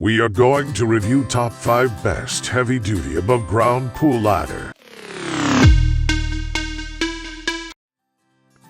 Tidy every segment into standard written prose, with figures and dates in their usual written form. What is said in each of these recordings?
We are going to review top 5 best heavy-duty above-ground pool ladder.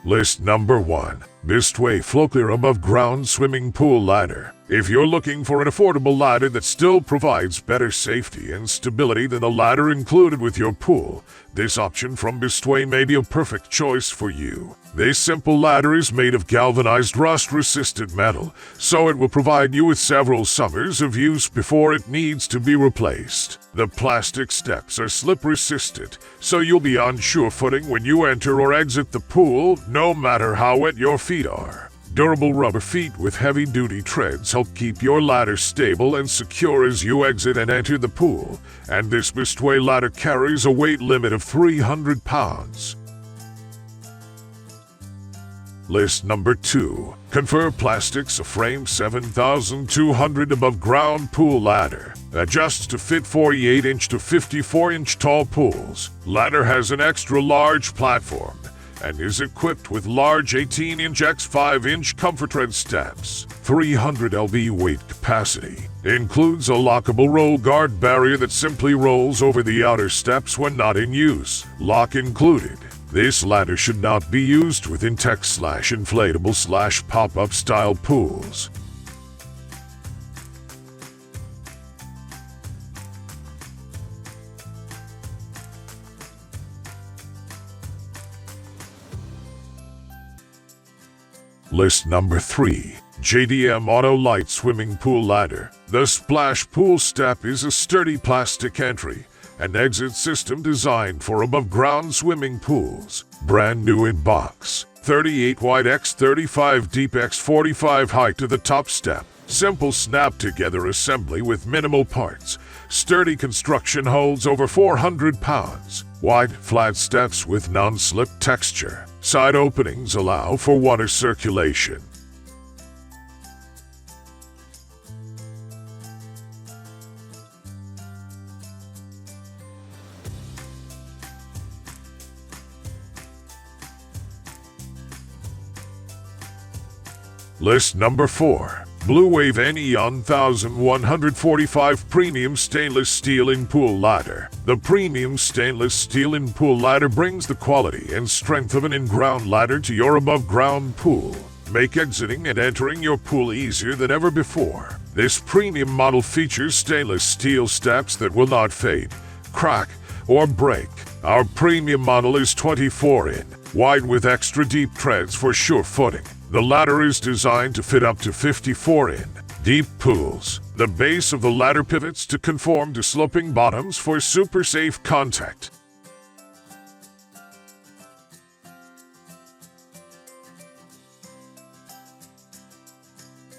List number 1. BESTWAY FLOWCLEAR above-ground swimming pool ladder. If you're looking for an affordable ladder that still provides better safety and stability than the ladder included with your pool, this option from BESTWAY may be a perfect choice for you. This simple ladder is made of galvanized rust-resistant metal, so it will provide you with several summers of use before it needs to be replaced. The plastic steps are slip-resistant, so you'll be on sure footing when you enter or exit the pool, no matter how wet your feet are. Durable rubber feet with heavy-duty treads help keep your ladder stable and secure as you exit and enter the pool, and this BESTWAY ladder carries a weight limit of 300 pounds. List number 2. CONFER Plastics, a frame 7,200 above-ground pool ladder. Adjusts to fit 48-inch to 54-inch tall pools. Ladder has an extra-large platform and is equipped with large 18-inch x 5-inch ComforTread steps. 300 lb weight capacity. Includes a lockable roll guard barrier that simply rolls over the outer steps when not in use. Lock included. This ladder should not be used with Intex/inflatable/pop-up style pools. List number 3. JDM Auto Light Swimming Pool Ladder. The Splash Pool Step is a sturdy plastic entry and exit system designed for above-ground swimming pools. Brand new in box. 38 wide x 35 deep x 45 height to the top step. Simple snap-together assembly with minimal parts. Sturdy construction holds over 400 pounds. Wide, flat steps with non-slip texture. Side openings allow for water circulation. List number 4. Blue Wave NE 1145 Premium Stainless Steel In-Pool Ladder. The premium stainless steel in-pool ladder brings the quality and strength of an in-ground ladder to your above-ground pool. Make exiting and entering your pool easier than ever before. This premium model features stainless steel steps that will not fade, crack, or break. Our premium model is 24 in, wide with extra deep treads for sure footing. The ladder is designed to fit up to 54 in deep pools. The base of the ladder pivots to conform to sloping bottoms for super safe contact.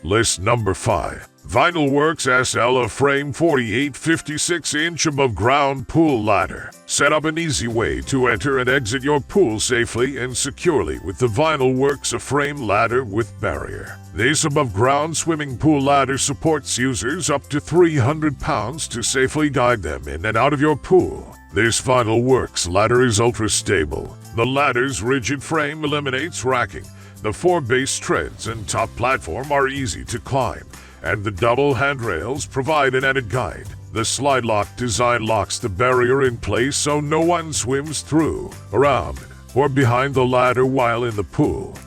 List number 5. VinylWorks SL, a frame 48-56-inch above-ground pool ladder. Set up an easy way to enter and exit your pool safely and securely with the VinylWorks frame ladder with barrier. This above-ground swimming pool ladder supports users up to 300 pounds to safely guide them in and out of your pool. This VinylWorks ladder is ultra-stable. The ladder's rigid frame eliminates racking. The 4 base treads and top platform are easy to climb, and the double handrails provide an added guide. The slide lock design locks the barrier in place so no one swims through, around, or behind the ladder while in the pool.